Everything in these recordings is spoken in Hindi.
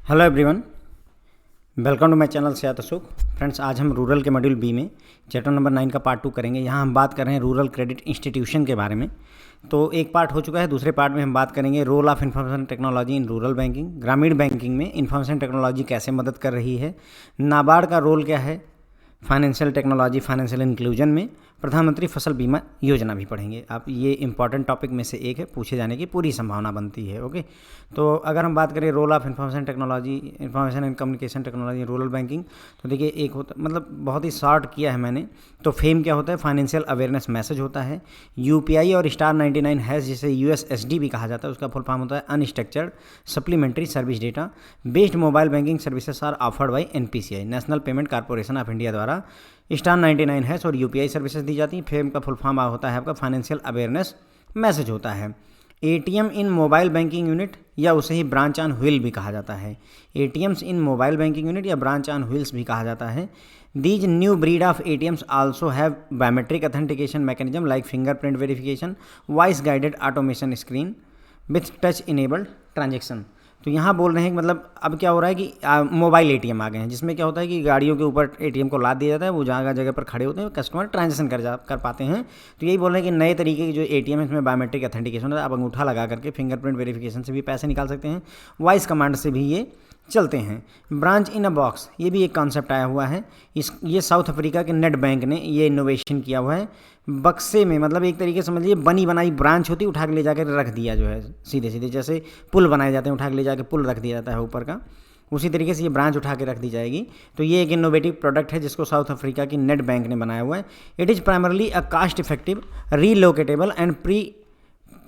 Hello everyone, welcome to my channel सियात अशोक। फ्रेंड्स, आज हम रूरल के मॉड्यूल बी में चैप्टर नंबर 9 का पार्ट 2 करेंगे। यहाँ हम बात कर रहे हैं रूरल क्रेडिट इंस्टीट्यूशन के बारे में। तो एक पार्ट हो चुका है, दूसरे पार्ट में हम बात करेंगे role of information technology in rural banking. ग्रामीण बैंकिंग में इंफॉर्मेशन टेक्नोलॉजी कैसे मदद कर रही है, नाबार्ड का रोल क्या है फाइनेंशियल टेक्नोलॉजी फाइनेंशियल इंक्लूजन में, प्रधानमंत्री फसल बीमा योजना भी पढ़ेंगे आप। ये इंपॉर्टेंट टॉपिक में से एक है, पूछे जाने की पूरी संभावना बनती है। ओके, तो अगर हम बात करें role of information technology information and communication technology rural banking, तो देखिए एक होता मतलब बहुत ही शॉर्ट किया है मैंने। तो फेम क्या होता है, फाइनेंशियल अवेयरनेस मैसेज होता है। यूपीआई और स्टार 99 हैश जिसे यूएसएसडी भी कहा जाता है, उसका फुल फॉर्म होता है unstructured supplementary service data based mobile banking services are offered by NPCI national payment corporation of India द्वारा स्टार 99 हैश और यूपीआई सर्विसेज दी जाती हैं। फेम का फुल फॉर्म होता है आपका फाइनेंशियल अवेयरनेस मैसेज होता है। एटीएम इन मोबाइल बैंकिंग यूनिट या उसे ही ब्रांच ऑन व्हील भी कहा जाता है। एटीएम्स इन मोबाइल बैंकिंग यूनिट या ब्रांच ऑन व्हील्स भी कहा जाता है। These new breed of ATMs also have biometric authentication mechanism like fingerprint verification voice guided automation screen with touch enabled transaction. तो यहाँ बोल रहे हैं कि मतलब अब क्या हो रहा है कि मोबाइल एटीएम आ गए हैं, जिसमें क्या होता है कि गाड़ियों के ऊपर एटीएम को लाद दिया जाता है, वो जगह जगह पर खड़े होते हैं, कस्टमर ट्रांजेक्शन कर पाते हैं। तो यही बोल रहे हैं कि नए तरीके के जो एटीएम है इसमें बायोमेट्रिक ऑथेंटिकेशन है, आप अंगूठा लगा करके फिंगरप्रिंट वेरिफिकेशन से भी पैसे निकाल सकते हैं, वॉइस कमांड से भी ये चलते हैं। ब्रांच इन अ बॉक्स, ये भी एक कॉन्सेप्ट आया हुआ है। ये साउथ अफ्रीका के नेट बैंक ने ये इनोवेशन किया हुआ है। बक्से में मतलब एक तरीके से समझिए बनी बनाई ब्रांच होती, उठा के ले जाकर रख दिया जो है सीधे सीधे, जैसे पुल बनाए जाते हैं, उठा के ले जाकर पुल रख दिया जाता है ऊपर का, उसी तरीके से ये ब्रांच उठा के रक दी जाएगी। तो ये एक इनोवेटिव प्रोडक्ट है जिसको साउथ अफ्रीका की नेट बैंक ने बनाया हुआ है। It is primarily a cost effective relocatable and pre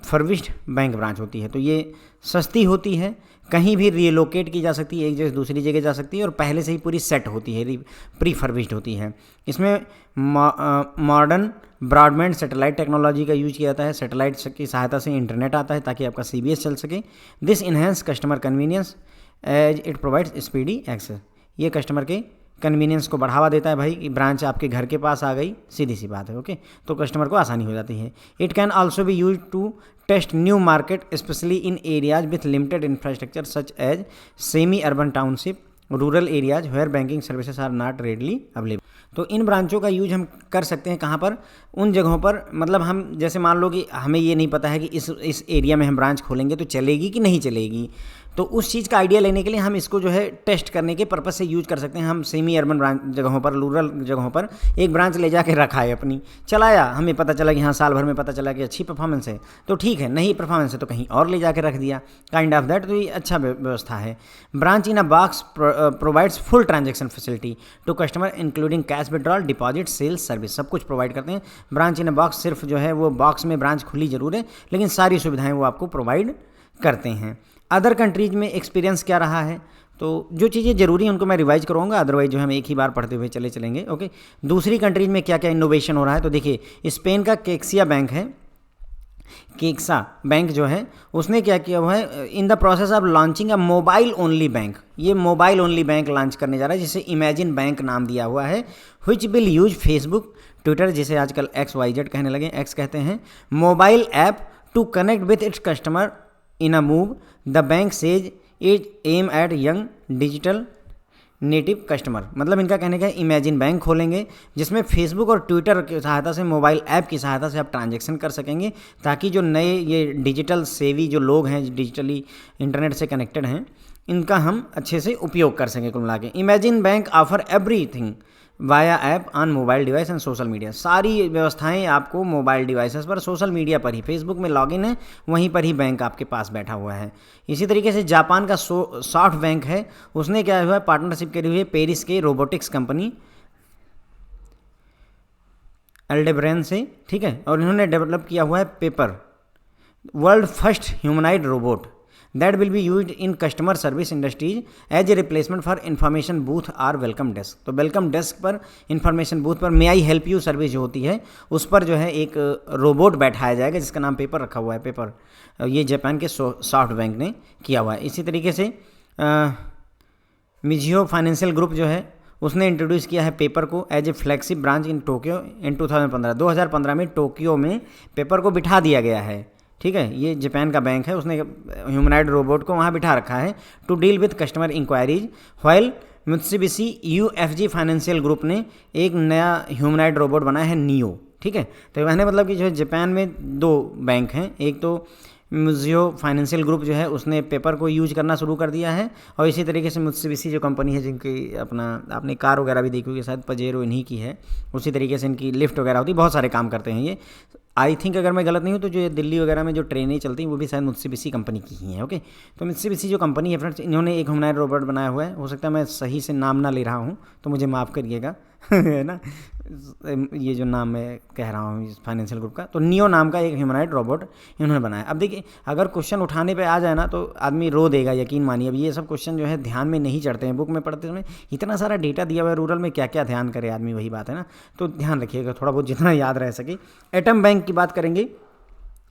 furbished bank branch होती है। तो ये सस्ती होती है, कहीं भी रीलोकेट की जा सकती है, एक जगह दूसरी जगह जा सकती है, और पहले से ही पूरी सेट होती है, प्री फर्विश्ड होती है। इसमें मॉडर्न ब्रॉडबैंड सैटेलाइट टेक्नोलॉजी का यूज किया जाता है। सैटेलाइट की सहायता से इंटरनेट आता है ताकि आपका सीबीएस चल सके। This enhance customer convenience as it provides speedy access. ये कस्टमर के कन्वीनियंस को बढ़ावा देता है भाई, कि ब्रांच आपके घर के पास आ गई, सीधी सी बात है। ओके, तो कस्टमर को आसानी हो जाती है। It can also be use to test new market specially in areas with limited infrastructure such as semi urban township rural areas where banking services are not readily available. तो इन ब्रांचों का यूज हम कर सकते हैं कहाँ पर, उन जगहों पर, मतलब हम जैसे मान लो कि हमें ये नहीं पता है कि इस एरिया में हम ब्रांच खोलेंगे तो चलेगी कि नहीं चलेगी, तो उस चीज़ का आइडिया लेने के लिए हम इसको जो है टेस्ट करने के पर्पज़ से यूज कर सकते हैं। हम सेमी अर्बन ब्रांच जगहों पर, रूरल जगहों पर एक ब्रांच ले जाके रखा है अपनी, चलाया, हमें पता चला कि हाँ साल भर में पता चला कि अच्छी परफॉर्मेंस है तो ठीक है, नहीं परफॉर्मेंस है तो कहीं और ले जाके रख दिया, काइंड ऑफ दैट। तो ये अच्छा व्यवस्था है। Branch in a box provides full transaction facility to customer including cash withdrawal deposit sales service, सब कुछ प्रोवाइड करते हैं। ब्रांच इन अ बॉक्स सिर्फ जो है वो बॉक्स में ब्रांच खुली जरूर है, लेकिन सारी सुविधाएं वो आपको प्रोवाइड करते हैं। अदर कंट्रीज में एक्सपीरियंस क्या रहा है, तो जो चीज़ें ज़रूरी हैं उनको मैं रिवाइज करूँगा, अदरवाइज जो हम एक ही बार पढ़ते हुए चलेंगे। ओके, दूसरी कंट्रीज में क्या क्या इनोवेशन हो रहा है, तो देखिए स्पेन का केक्सिया बैंक है, केक्सा बैंक जो है उसने क्या किया हुआ है, in the process of launching a mobile only bank, ये मोबाइल ओनली बैंक लॉन्च करने जा रहा है जिसे इमेजिन बैंक नाम दिया हुआ है। Which will use Facebook Twitter, जिसे आजकल XYZ कहने लगे, एक्स कहते हैं, mobile app to connect with its customer in a move. The bank says it aim at young digital native customer. मतलब इनका कहने का इमेजिन बैंक खोलेंगे जिसमें फेसबुक और ट्विटर की सहायता से, मोबाइल ऐप की सहायता से आप ट्रांजैक्शन कर सकेंगे, ताकि जो नए ये डिजिटल सेवी जो लोग हैं, डिजिटली इंटरनेट से कनेक्टेड हैं, इनका हम अच्छे से उपयोग कर सकें। कुल मिला के imagine bank offer everything via app on mobile device and social media, सारी व्यवस्थाएं आपको मोबाइल डिवाइसेस पर, सोशल मीडिया पर ही, फेसबुक में लॉगिन है वहीं पर ही बैंक आपके पास बैठा हुआ है। इसी तरीके से जापान का सॉफ्ट बैंक है, उसने क्या हुआ है, पार्टनरशिप करी हुई है पेरिस के रोबोटिक्स कंपनी एल्डेब्रेन से, ठीक है, और इन्होंने डेवलप किया हुआ है paper, world first humanoid robot that will be used in customer service industries as a replacement for information booth or welcome desk। तो वेलकम डेस्क पर, इंफॉर्मेशन बूथ पर, मे आई हेल्प यू सर्विस जो होती है उस पर जो है एक रोबोट बैठाया जाएगा जिसका नाम पेपर रखा हुआ है, पेपर। ये जापान के सॉफ्ट बैंक ने किया हुआ है। इसी तरीके से मिजियो फाइनेंशियल ग्रुप जो है उसने इंट्रोड्यूस किया है पेपर को as a flagship branch in Tokyo in 2015 में टोक्यो में पेपर को बिठा दिया गया है ठीक है, ये जापान का बैंक है, उसने ह्यूमनॉइड रोबोट को वहाँ बिठा रखा है to deal with customer inquiries, while Mitsubishi UFJ financial group ने एक नया ह्यूमनॉइड रोबोट बनाया है नियो। ठीक है, तो मैंने मतलब कि जो है जापान में 2 बैंक हैं, एक तो मित्सुबिशी फाइनेंशियल ग्रुप जो है उसने पेपर को यूज करना शुरू कर दिया है, और इसी तरीके से मित्सुबिशी जो कंपनी है जिनकी आपने कार वगैरह भी देखी होगी, शायद पजेरो इन्हीं की है, उसी तरीके से इनकी लिफ्ट वगैरह होती है, बहुत सारे काम करते हैं ये। आई थिंक अगर मैं गलत नहीं हूँ तो जो दिल्ली वगैरह में जो ट्रेनें चलती हैं वो भी शायद मित्सुबिशी कंपनी की ही हैं। ओके, तो मित्सुबिशी जो कंपनी है फ्रेंड्स, इन्होंने एक ह्यूमनॉइड रोबोट बनाया हुआ है, हो सकता है मैं सही से नाम ना ले रहा हूँ तो मुझे माफ़ करिएगा है ना, ये जो नाम मैं कह रहा हूँ इस फाइनेंशियल ग्रुप का, तो नियो नाम का एक ह्यूमनॉइड रोबोट इन्होंने बनाया। अब देखिए, अगर क्वेश्चन उठाने पे आ जाए ना तो आदमी रो देगा, यकीन मानिए। अब ये सब क्वेश्चन जो है ध्यान में नहीं चढ़ते हैं, बुक में पढ़ते समय इतना सारा डेटा दिया हुआ है रूरल में, क्या क्या ध्यान करे आदमी, वही बात है ना। तो ध्यान रखिएगा थोड़ा बहुत, जितना याद रह सके। एटम बैंक की बात करेंगे।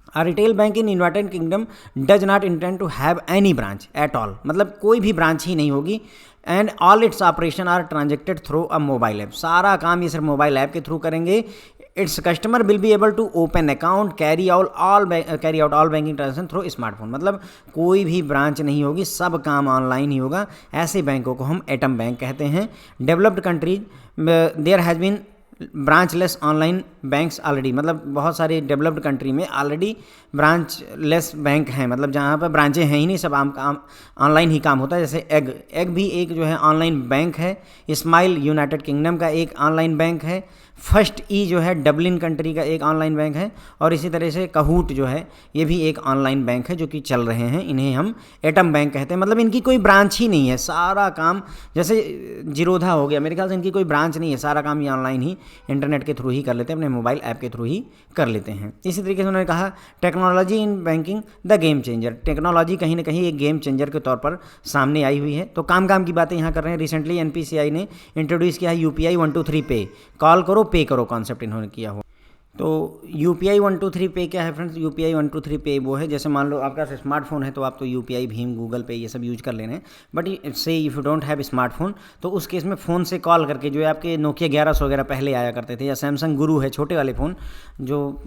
A retail bank in United Kingdom does not intend to have any branch at all, मतलब कोई भी ब्रांच ही नहीं होगी, and all its operation are transacted through a mobile app, सारा काम ये सिर्फ मोबाइल ऐप के थ्रू करेंगे। Its customer will be able to open account, carry out all banking transaction through smartphone, मतलब कोई भी ब्रांच नहीं होगी, सब काम ऑनलाइन ही होगा। ऐसे बैंकों को हम एटम बैंक कहते हैं। Developed countries there has been branchless online banks already, मतलब बहुत सारी डेवलप्ड कंट्री में ऑलरेडी ब्रांचलेस बैंक हैं, मतलब जहाँ पर ब्रांचें हैं ही नहीं, सब ऑनलाइन ही काम होता है। जैसे एग भी एक जो है ऑनलाइन बैंक है। स्माइल यूनाइटेड किंगडम का एक ऑनलाइन बैंक है। फर्स्ट ई जो है डबलिन कंट्री का एक ऑनलाइन बैंक है, और इसी तरह से कहूट जो है ये भी एक ऑनलाइन बैंक है जो कि चल रहे हैं, इन्हें हम एटम बैंक कहते हैं। मतलब इनकी कोई ब्रांच ही नहीं है, सारा काम, जैसे जीरोधा हो गया, मेरे ख्याल से इनकी कोई ब्रांच नहीं है, सारा काम ये ऑनलाइन ही इंटरनेट के थ्रू ही कर लेते हैं, अपने मोबाइल ऐप के थ्रू ही कर लेते हैं। इसी तरीके से उन्होंने कहा technology in banking the game changer, technology कहीं ना कहीं एक गेम चेंजर के तौर पर सामने आई हुई है। तो काम की बातें यहाँ कर रहे हैं। रिसेंटली एनपीसीआई ने इंट्रोड्यूस किया है UPI 123 पे, कॉल करो पे करो कॉन्सेप्ट इन्होंने किया हो। तो UPI 123 पे क्या है फ्रेंड्स? UPI 123 पे वो है, जैसे मान लो आपका स्मार्टफोन है तो आप तो UPI, भीम, गूगल पे ये सब यूज कर ले रहे हैं, बट से if you don't have smartphone तो उस केस में फ़ोन से कॉल करके, जो है आपके नोकिया 1100 वगैरह पहले आया करते थे, या सैमसंग गुरु है, छोटे वाले फ़ोन जो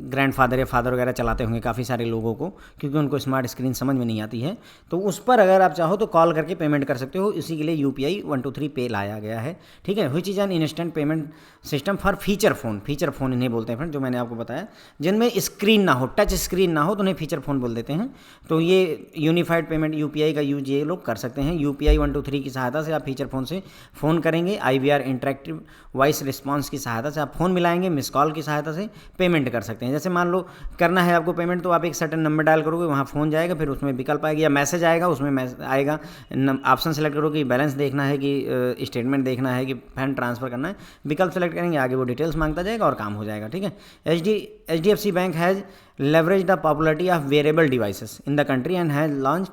ग्रैंडफादर या फादर वगैरह चलाते होंगे काफ़ी सारे लोगों को, क्योंकि उनको स्मार्ट स्क्रीन समझ में नहीं आती है, तो उस पर अगर आप चाहो तो कॉल करके पेमेंट कर सकते हो। इसी के लिए UPI 123 पे लाया गया है। ठीक है, which is an instant payment system for feature phone इन्हें बोलते हैं फ्रेंड, जो मैंने आपको बताया, जिनमें स्क्रीन ना हो, टच स्क्रीन ना हो, तो उन्हें फीचर फ़ोन बोल देते हैं। तो ये यूनिफाइड पेमेंट UPI का यूज ये लोग कर सकते हैं। UPI 123 की सहायता से आप फीचर फ़ोन से फ़ोन करेंगे, IVR इंटरेक्टिव वॉइस रिस्पॉन्स की सहायता से आप फ़ोन मिलाएंगे, मिस कॉल की सहायता से पेमेंट कर सकते हैं। जैसे मान लो करना है आपको पेमेंट, तो आप एक सर्टेन नंबर डायल करोगे, वहाँ फ़ोन जाएगा, फिर उसमें विकल्प आएगा या मैसेज आएगा, उसमें आएगा ऑप्शन सेलेक्ट करोगे, बैलेंस देखना है कि स्टेटमेंट देखना है कि फंड ट्रांसफ़र करना है, विकल्प सेलेक्ट करेंगे, आगे वो डिटेल्स मांगता जाएगा और काम हो जाएगा। ठीक है, HDFC bank has leverage the popularity of wearable devices in the country and has launched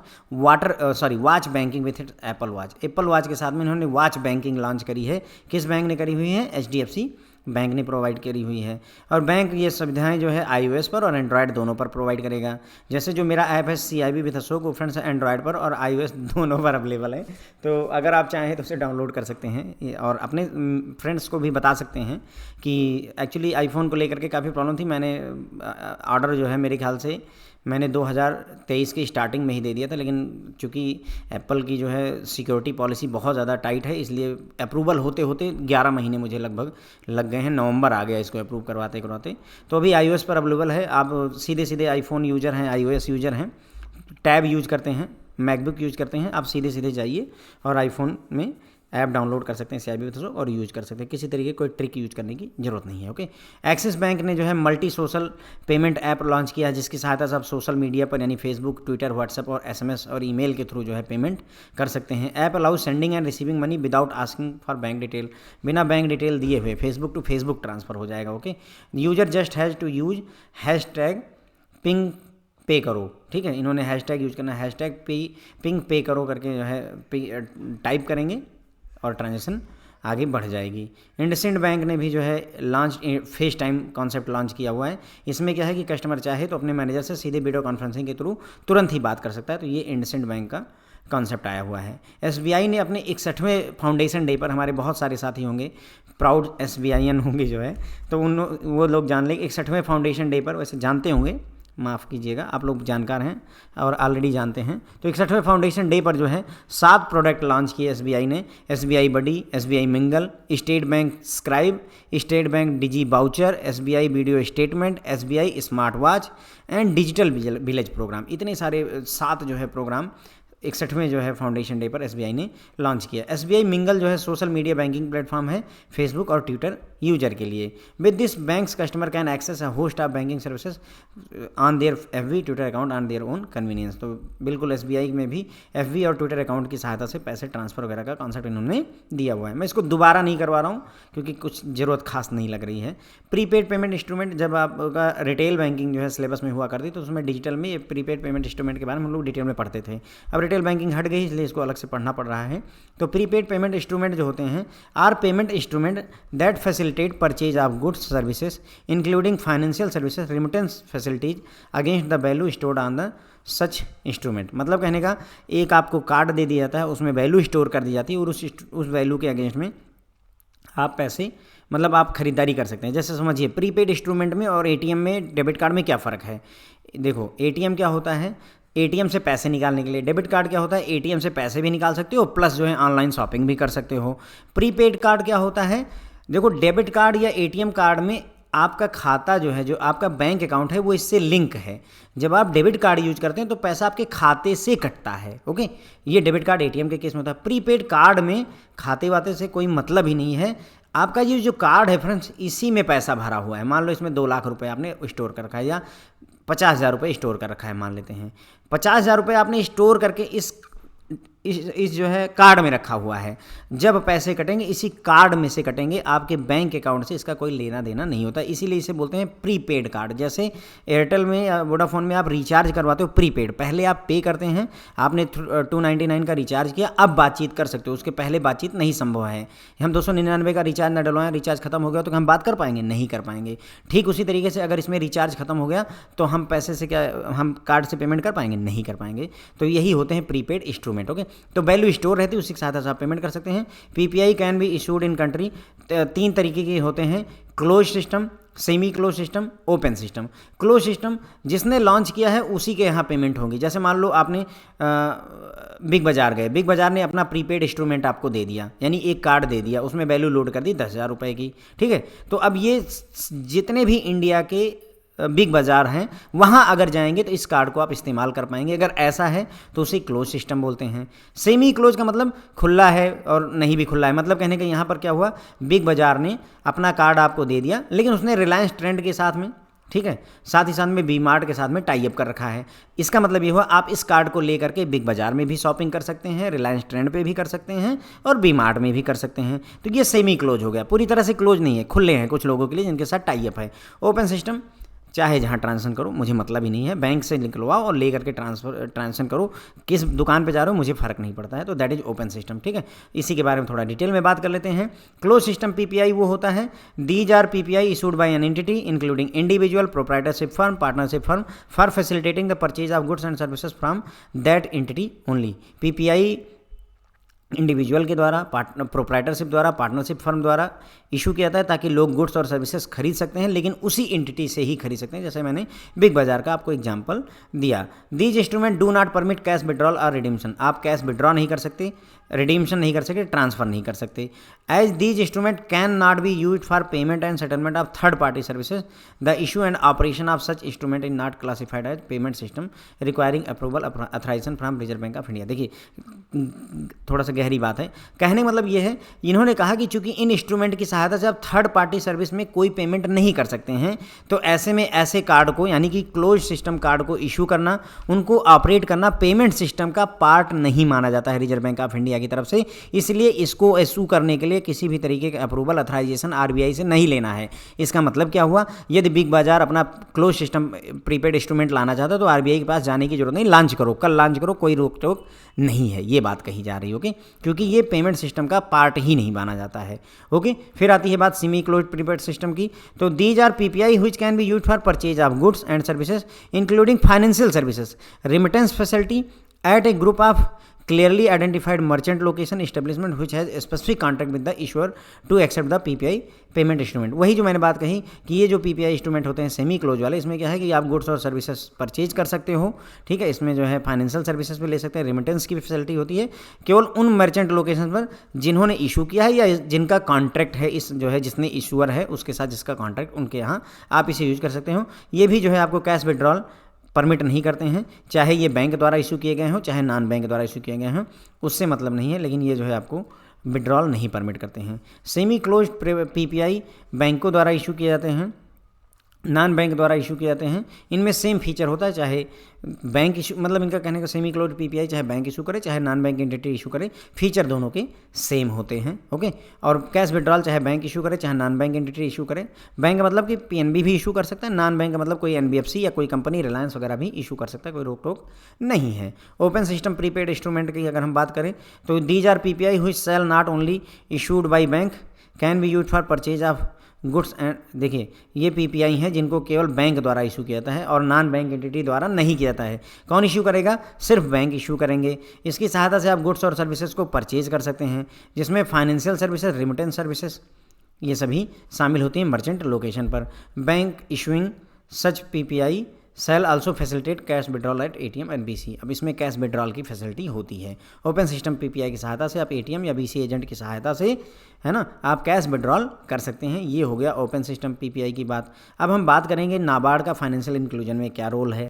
watch banking with its Apple Watch। Apple Watch के साथ में इन्होंने वॉच बैंकिंग लॉन्च करी है। किस बैंक ने करी हुई है? HDFC बैंक ने प्रोवाइड करी हुई है। और बैंक ये सुविधाएं जो है iOS पर और एंड्रॉयड दोनों पर प्रोवाइड करेगा। जैसे जो मेरा ऐप है CIB विद अशोक, वो फ्रेंड्स एंड्रॉयड पर और iOS दोनों पर अवेलेबल है। तो अगर आप चाहें तो उसे डाउनलोड कर सकते हैं और अपने फ्रेंड्स को भी बता सकते हैं कि एक्चुअली आईफोन को लेकर के काफ़ी प्रॉब्लम थी। मैंने ऑर्डर जो है मेरे ख्याल से मैंने 2023 की स्टार्टिंग में ही दे दिया था, लेकिन चूँकि एप्पल की जो है सिक्योरिटी पॉलिसी बहुत ज़्यादा टाइट है, इसलिए अप्रूवल होते होते 11 महीने मुझे लगभग लग गए हैं। नवंबर आ गया इसको अप्रूव करवाते करवाते। तो अभी iOS पर अवेलेबल है। आप सीधे आईफोन यूज़र हैं, iOS यूज़र हैं, टैब यूज करते हैं, मैकबुक यूज करते हैं, आप सीधे जाइए और आईफोन में ऐप डाउनलोड कर सकते हैं CIB विद अशोक और यूज कर सकते हैं। किसी तरीके कोई ट्रिक यूज करने की जरूरत नहीं है। ओके, एक्सिस बैंक ने जो है multi social payment app launch किया है, जिसकी सहायता से आप सोशल मीडिया पर यानी फेसबुक, ट्विटर, व्हाट्सएप और SMS और ईमेल के थ्रू जो है पेमेंट कर सकते हैं। App allow sending and receiving money without asking for bank detail, बिना बैंक डिटेल दिए हुए फेसबुक टू फेसबुक ट्रांसफर हो जाएगा। Okay, user just has to use hashtag ping pay करो। ठीक है, इन्होंने हैशटैग यूज करना है, हैशटैग पिंग पे करो करके जो है टाइप करेंगे और ट्रांजेक्शन आगे बढ़ जाएगी। इंडसइंड बैंक ने भी जो है launch face time concept launch किया हुआ है। इसमें क्या है कि कस्टमर चाहे तो अपने मैनेजर से सीधे वीडियो कॉन्फ्रेंसिंग के थ्रू तुरंत ही बात कर सकता है। तो ये इंडसइंड बैंक का कॉन्सेप्ट आया हुआ है। SBI ने अपने 61वें फाउंडेशन डे पर, हमारे बहुत सारे साथी होंगे प्राउड SBIN होंगे जो है, तो वो लोग जान लें 61वें फाउंडेशन डे पर, वैसे जानते होंगे माफ़ कीजिएगा, आप लोग जानकार हैं और ऑलरेडी जानते हैं। तो 61वें फाउंडेशन डे पर जो है 7 प्रोडक्ट लॉन्च किए एसबीआई ने। SBI Buddy, SBI Mingle, State Bank Scribe, State Bank Digi Voucher, SBI video statement, SBI smart watch and digital village programme. इतने सारे 7 जो है प्रोग्राम 61वें जो है फाउंडेशन डे पर एसबीआई ने लॉन्च किया। एसबीआई मिंगल जो है सोशल मीडिया बैंकिंग प्लेटफॉर्म है फेसबुक और ट्विटर यूजर के लिए। With this banks customer can access a host of banking services on their FB Twitter account on their own convenience. तो बिल्कुल एसबीआई में भी एफबी और ट्विटर अकाउंट की सहायता से पैसे ट्रांसफर वगैरह का कॉन्सेप्ट इन्होंने दिया हुआ है। मैं इसको दोबारा नहीं करवा रहा हूँ क्योंकि कुछ ज़रूरत खास नहीं लग रही है। प्रीपेड पेमेंट इंस्ट्रूमेंट, जब आपका रिटेल बैंकिंग जो है सिलेबस में हुआ करती तो उसमें डिजिटल में प्रीपेड पेमेंट इंस्ट्रूमेंट के बारे में हम लोग डिटेल में पढ़ते थे। अब रिटेल बैंकिंग हट गई इसलिए इसको अलग से पढ़ना पड़ रहा है। तो प्रीपेड पेमेंट इंस्ट्रूमेंट जो होते हैं are payment instrument that facilitate purchase of goods services including financial services remittance facilities against the value stored on the such instrument. मतलब कहने का, एक आपको कार्ड दे दिया जाता है, उसमें वैल्यू स्टोर कर दी जाती है और उस वैल्यू के अगेंस्ट में आप पैसे मतलब आप खरीदारी कर सकते हैं। जैसे समझिए प्रीपेड इंस्ट्रूमेंट में और एटीएम में, डेबिट कार्ड में क्या फ़र्क है। देखो एटीएम क्या होता है, एटीएम से पैसे निकालने के लिए। डेबिट कार्ड क्या होता है, एटीएम से पैसे भी निकाल सकते हो प्लस जो है ऑनलाइन शॉपिंग भी कर सकते हो। प्रीपेड कार्ड क्या होता है, देखो डेबिट कार्ड या एटीएम कार्ड में आपका खाता जो है, जो आपका बैंक अकाउंट है वो इससे लिंक है। जब आप डेबिट कार्ड यूज करते हैं तो पैसा आपके खाते से कटता है। ओके, ये डेबिट कार्ड एटीएम के केस में होता है। प्रीपेड कार्ड में खाते वाते से कोई मतलब ही नहीं है। आपका ये जो कार्ड है फ्रेंड्स, इसी में पैसा भरा हुआ है। मान लो इसमें 2 लाख रुपए आपने स्टोर कर रखा है या 50,000 रुपये स्टोर कर रखा है, मान लेते हैं 50,000 रुपये आपने स्टोर करके इस जो है कार्ड में रखा हुआ है। जब पैसे कटेंगे इसी कार्ड में से कटेंगे, आपके बैंक अकाउंट से इसका कोई लेना देना नहीं होता। इसीलिए इसे बोलते हैं प्रीपेड कार्ड। जैसे एयरटेल में या वोडाफोन में आप रिचार्ज करवाते हो प्रीपेड, पहले आप पे करते हैं, आपने 299 का रिचार्ज किया, अब बातचीत कर सकते हो, उसके पहले बातचीत नहीं संभव है। हम 299 का रिचार्ज न डलवाएं, रिचार्ज खत्म हो गया तो हम बात कर पाएंगे, नहीं कर पाएंगे। ठीक उसी तरीके से अगर इसमें रिचार्ज खत्म हो गया तो हम पैसे से क्या, हम कार्ड से पेमेंट कर पाएंगे, नहीं कर पाएंगे। तो यही होते हैं प्रीपेड इंस्ट्रूमेंट। ओके, तो वैल्यू स्टोर रहती है, उसी की सहायता से आप पेमेंट कर सकते हैं। PPI can be issued in country, 3 तरीके के होते हैं, close system, semi close system, open system. Close system जिसने लॉन्च किया है उसी के यहाँ पेमेंट होगी। जैसे मान लो आपने बिग बाज़ार गए, बिग बाज़ार ने अपना प्रीपेड इंस्ट्रूमेंट आपको दे दिया, यानी एक कार्ड दे दिया, उसमें वैल्यू लोड कर दी 10,000 रुपये की। ठीक है, तो अब ये जितने भी इंडिया के बिग बाज़ार हैं वहाँ अगर जाएंगे तो इस कार्ड को आप इस्तेमाल कर पाएंगे। अगर ऐसा है तो उसे क्लोज सिस्टम बोलते हैं। सेमी क्लोज का मतलब खुला है और नहीं भी खुला है। मतलब कहने का यहाँ पर क्या हुआ, बिग बाज़ार ने अपना कार्ड आपको दे दिया, लेकिन उसने रिलायंस ट्रेंड के साथ में, ठीक है, साथ ही साथ में वी मार्ट के साथ में टाई अप कर रखा है। इसका मतलब ये हुआ आप इस कार्ड को लेकर के बिग बाज़ार में भी शॉपिंग कर सकते हैं, रिलायंस ट्रेंड पे भी कर सकते हैं और वी मार्ट में भी कर सकते हैं। तो ये सेमी क्लोज हो गया, पूरी तरह से क्लोज नहीं है, खुले हैं कुछ लोगों के लिए जिनके साथ टाई अप है। ओपन सिस्टम, चाहे जहाँ ट्रांजेक्शन करो, मुझे मतलब ही नहीं है, बैंक से निकलवाओ और लेकर के ट्रांजेक्शन करो, किस दुकान पे जा रहे हो मुझे फ़र्क नहीं पड़ता है। तो दैट इज ओपन सिस्टम। ठीक है, इसी के बारे में थोड़ा डिटेल में बात कर लेते हैं। क्लोज सिस्टम पीपीआई वो होता है, these are PPI issued by an entity including individual, proprietorship firm, partnership firm for facilitating the purchase of goods and services from that entity only. PPI individual के द्वारा, प्रोप्राइटरशिप द्वारा, पार्टनरशिप फर्म द्वारा इशू किया जाता है ताकि लोग गुड्स और सर्विसेज खरीद सकते हैं, लेकिन उसी एंटिटी से ही खरीद सकते हैं। जैसे मैंने बिग बाज़ार का आपको एग्जांपल दिया। These instrument do not permit cash withdrawal और रिडीम्शन। आप कैश विड्रॉ नहीं कर सकते, रिडीम्शन नहीं कर सकते, ट्रांसफर नहीं कर सकते। As these instrument can not be use for payment and settlement of third party services, the issue and operation of such instrument in not classified as payment system requiring approval authorisation from Reserve Bank of India. देखिए थोड़ा सा गहरी बात है, कहने का मतलब ये है, इन्होंने कहा कि चूंकि इन इंस्ट्रूमेंट की सहायता से आप थर्ड पार्टी सर्विस में कोई पेमेंट नहीं कर सकते हैं, तो ऐसे में ऐसे कार्ड को, यानी कि क्लोज सिस्टम कार्ड को इशू करना, उनको ऑपरेट करना पेमेंट सिस्टम का पार्ट नहीं माना जाता है रिजर्व बैंक ऑफ इंडिया की तरफ से। इसलिए इसको इशू करने के लिए किसी भी तरीके का अप्रूवल अथराइजेशन आरबीआई से नहीं लेना है। इसका मतलब क्या हुआ, यदि बिग बाजार अपना क्लोज सिस्टम प्रीपेड इंस्ट्रूमेंट लाना चाहता है तो आरबीआई के पास जाने की जरूरत नहीं, लॉन्च करो, कल लॉन्च करो, कोई रोक टोक नहीं है, ये बात कही जा रही है। ओके, क्योंकि ये पेमेंट सिस्टम का पार्ट ही नहीं माना जाता है। ओके, फिर आती है बात सेमी क्लोज प्रीपेड सिस्टम की। तो these are PPI which can be used for purchase of goods and services including financial services, remittance facility at a group of clearly identified merchant location establishment which has specific contract with the issuer to accept the PPI payment instrument. वही जो मैंने बात कही कि ये जो पीपीआई इंस्ट्रूमेंट होते हैं सेमी क्लोज वाले, इसमें क्या है कि आप गुड्स और सर्विसेज परचेज कर सकते हो, ठीक है। इसमें जो है फाइनेंशियल सर्विसेज भी ले सकते हैं, रेमिटेंस की भी फैसिलिटी होती है केवल उन मर्चेंट लोकेशन पर जिन्होंने इशू किया है या जिनका कॉन्ट्रैक्ट है, इस जो है जिसने इशूअर है उसके साथ जिसका कॉन्ट्रैक्ट, उनके यहाँ आप इसे यूज कर सकते हो। ये भी जो है आपको कैश विड्रॉल परमिट नहीं करते हैं, चाहे ये बैंक द्वारा इशू किए गए हों चाहे नॉन बैंक द्वारा इशू किए गए हों, उससे मतलब नहीं है, लेकिन ये जो है आपको विड्रॉल नहीं परमिट करते हैं। सेमी क्लोज्ड पीपीआई बैंकों द्वारा इशू किए जाते हैं, नॉन बैंक द्वारा इशू किए जाते हैं। इनमें सेम फीचर होता है, चाहे बैंक इशू, मतलब इनका कहने का सेमी क्लोज्ड पीपीआई चाहे बैंक इशू करे चाहे नॉन बैंक एंटिटी इशू करे, फीचर दोनों के सेम होते हैं, ओके। और कैश विड्रॉल चाहे बैंक इशू करे चाहे नॉन बैंक एंटिटी इशू करे, बैंक मतलब कि पीएनबी भी इशू कर सकता है, नॉन बैंक मतलब कोई एनबीएफसी या कोई कंपनी रिलायंस वगैरह भी इशू कर सकता है, कोई रोक टोक नहीं है। ओपन सिस्टम प्रीपेड इंस्ट्रूमेंट की अगर हम बात करें तो these are PPI which shall not only issued by bank can be use for purchase of goods and, देखिए ये पीपीआई हैं जिनको केवल बैंक द्वारा इशू किया जाता है और नॉन बैंक एंटिटी द्वारा नहीं किया जाता है। कौन इशू करेगा? सिर्फ बैंक इशू करेंगे। इसकी सहायता से आप गुड्स और सर्विसेज को परचेज कर सकते हैं, जिसमें फाइनेंशियल सर्विसेज, रेमिटेंस सर्विसेज ये सभी शामिल होती हैं मर्चेंट लोकेशन पर। Bank issuing such PPI shall also facilitate cash withdrawal at ATM and BC. अब इसमें कैश विड्रॉल की फैसिलिटी होती है। ओपन सिस्टम पीपीआई की सहायता से आप एटीएम या बीसी एजेंट की सहायता से, है ना, आप कैश विड्रॉल कर सकते हैं। ये हो गया ओपन सिस्टम पीपीआई की बात। अब हम बात करेंगे नाबार्ड का फाइनेंशियल इंक्लूजन में क्या रोल है।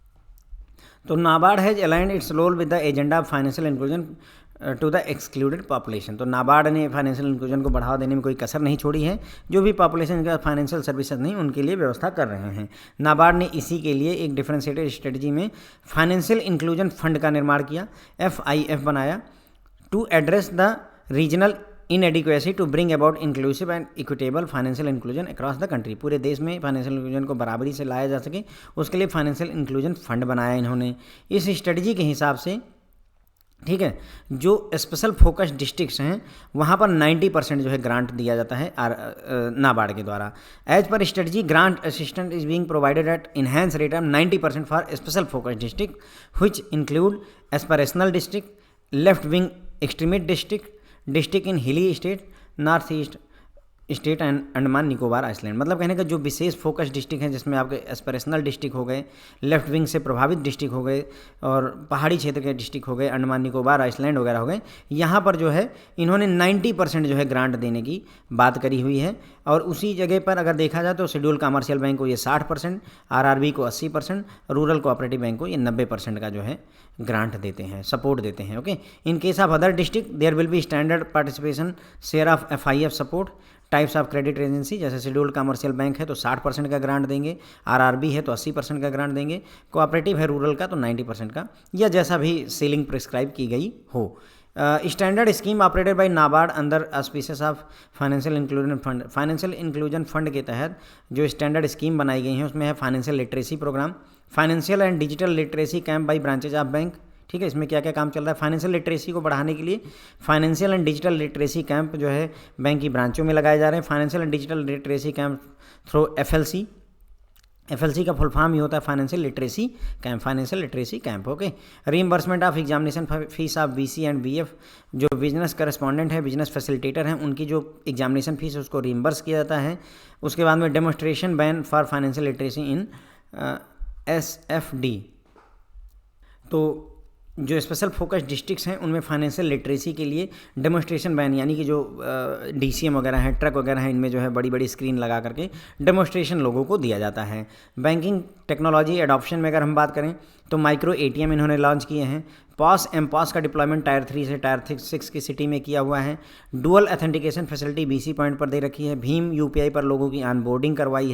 तो NABARD has aligned its role with the agenda of financial inclusion to the excluded population. तो नाबार्ड ने फाइनेंशियल इंक्लूजन को बढ़ावा देने में कोई कसर नहीं छोड़ी है। जो भी पॉपुलेशन का फाइनेंशियल सर्विसेज नहीं, उनके लिए व्यवस्था कर रहे हैं। नाबार्ड ने इसी के लिए एक डिफरेंशिएटेड स्ट्रेटजी में फाइनेंशियल इंक्लूजन फंड का निर्माण किया, FIF बनाया, to address the regional inadequacy to bring about inclusive and equitable financial inclusion across the country. पूरे देश में फाइनेंशियल इंक्लूजन को बराबरी से लाया जा सके, उसके लिए फाइनेंशियल इंक्लूजन फंड बनाया इन्होंने। इस स्ट्रेटजी के हिसाब से, ठीक है, जो स्पेशल फोकस डिस्ट्रिक्ट्स हैं वहाँ पर 90% जो है ग्रांट दिया जाता है नाबार्ड के द्वारा। As per strategy grant assistant is being provided at enhance rate of 90% for special focus district which include aspirational district, left wing extremist district, district in hilly state, north east state and Andaman Nicobar island. मतलब कहने का जो विशेष फोकस डिस्ट्रिक्ट हैं, जिसमें आपके एस्पिरेशनल डिस्ट्रिक्ट हो गए, लेफ्ट विंग से प्रभावित डिस्ट्रिक्ट हो गए और पहाड़ी क्षेत्र के डिस्ट्रिक्ट हो गए, अंडमान निकोबार आइसलैंड वगैरह हो गए, यहाँ पर जो है इन्होंने 90% जो है ग्रांट देने की बात करी हुई है। और उसी जगह पर अगर देखा जाए तो शेड्यूल कमर्शियल बैंक को ये 60%, RRB को 80%, रूरल कोऑपरेटिव बैंक को ये 90% का जो है ग्रांट देते हैं, सपोर्ट देते हैं, okay. In case of other district there will be standard participation share of FIF support. Types of credit agency, जैसे शेड्यूल्ड कमर्शियल बैंक है तो 60% का ग्रांट देंगे, RRB है तो 80% का ग्रांट देंगे, कोऑपरेटिव है रूरल का तो 90% का, या जैसा भी सीलिंग प्रिस्क्राइब की गई हो। Standard scheme operated by NABARD under auspicious of financial inclusion fund. Financial inclusion fund के तहत जो स्टैंडर्ड स्कीम बनाई गई हैं उसमें है financial literacy programme, financial and digital literacy camp by branches of bank, ठीक है। इसमें क्या क्या काम चल रहा है? फाइनेंशियल लिटरेसी को बढ़ाने के लिए financial and digital literacy camp जो है बैंक की ब्रांचों में लगाए जा रहे हैं। Financial and digital literacy camp through FLC का फुल फॉर्म ही होता है financial literacy camp, financial literacy camp, okay. Reimbursement of examination fees of BC and BF, जो बिजनेस करस्पॉन्डेंट है, बिजनेस फैसिलिटेटर हैं, उनकी जो एग्जामिनेशन फीस है उसको रीइंबर्स किया जाता है। उसके बाद में demonstration ban for financial literacy in SFD। तो जो स्पेशल फोकस डिस्ट्रिक्ट्स हैं उनमें फाइनेंशियल लिटरेसी के लिए डेमोन्स्ट्रेशन बैन, यानी कि जो DCM वगैरह हैं, ट्रक वगैरह हैं, इनमें जो है बड़ी बड़ी स्क्रीन लगा करके डेमोन्स्ट्रेशन लोगों को दिया जाता है। बैंकिंग टेक्नोलॉजी एडॉप्शन में अगर हम बात करें तो माइक्रो ATM इन्होंने लॉन्च किए हैं। POS MPOS का डिप्लॉयमेंट टायर 3 से टायर 6 की सिटी में किया हुआ है। Dual authentication facility BC point पर दे रखी है। भीम UPI पर लोगों की ऑनबोर्डिंग करवाई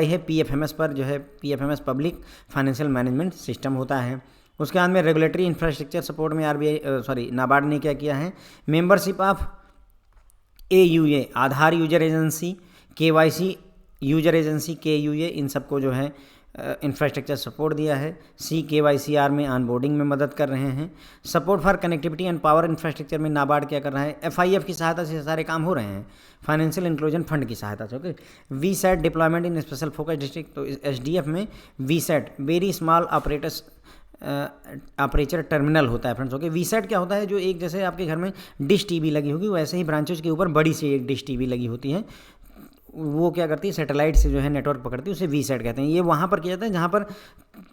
है। PFMS पर जो है PFMS public financial management system होता है। उसके बाद में रेगुलेटरी इंफ्रास्ट्रक्चर सपोर्ट में नाबार्ड ने क्या किया है? Membership of AUA, Aadhaar user agency, KYC user agency, KUA, इन सबको जो है इंफ्रास्ट्रक्चर सपोर्ट दिया है। CKYCR में ऑनबोर्डिंग में मदद कर रहे हैं। Support for connectivity and power infrastructure में नाबार्ड क्या कर रहा है? FIF की सहायता से सारे काम हो रहे हैं, फाइनेंशियल इंक्लूजन फंड की सहायता से, ओके। VSAT डिप्लॉयमेंट इन स्पेशल फोकस डिस्ट्रिक्ट, तो SDF में VSAT very small operators aperture terminal होता है फ्रेंड्स। ओके, वीसेट क्या होता है, जो एक जैसे आपके घर में डिश टीवी लगी होगी वैसे ही ब्रांचेज के ऊपर बड़ी सी एक डिश टीवी लगी होती है, वो क्या करती है सैटेलाइट से जो है नेटवर्क पकड़ती है, उसे वीसेट कहते हैं। ये वहाँ पर किया जाता है जहाँ पर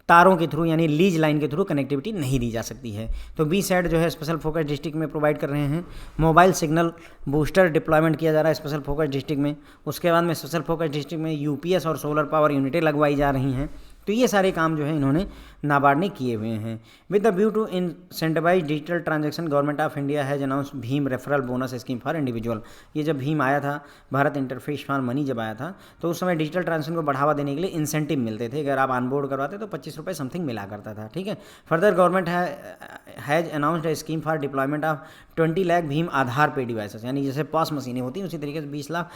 तारों के थ्रू यानी लीज लाइन के थ्रू कनेक्टिविटी नहीं दी जा सकती है। तो वीसेट जो है स्पेशल फोकस डिस्ट्रिक्ट में प्रोवाइड कर रहे हैं। मोबाइल सिग्नल बूस्टर डिप्लॉयमेंट किया जा रहा है स्पेशल फोकस डिस्ट्रिक्ट में। उसके बाद में स्पेशल फोकस डिस्ट्रिक्ट में यूपीएस और सोलर पावर यूनिटें लगवाई जा रही हैं। तो ये सारे काम जो है इन्होंने नाबार्ड ने किए हुए हैं। With the view to incentivise digital transaction, government of India has announce भीम referral bonus scheme for individual. ये जब भीम आया था, भारत इंटरफेस फॉर मनी जब आया था, तो उस समय डिजिटल ट्रांजैक्शन को बढ़ावा देने के लिए इंसेंटिव मिलते थे। अगर आप ऑनबोर्ड करवाते तो 25 रुपये समथिंग मिला करता था। ठीक है। Further government has announced a scheme for deployment of 20 lakh भीम आधार पे डिवाइसेस, यानी जैसे पॉस मशीनें होती हैं उसी तरीके से 20 लाख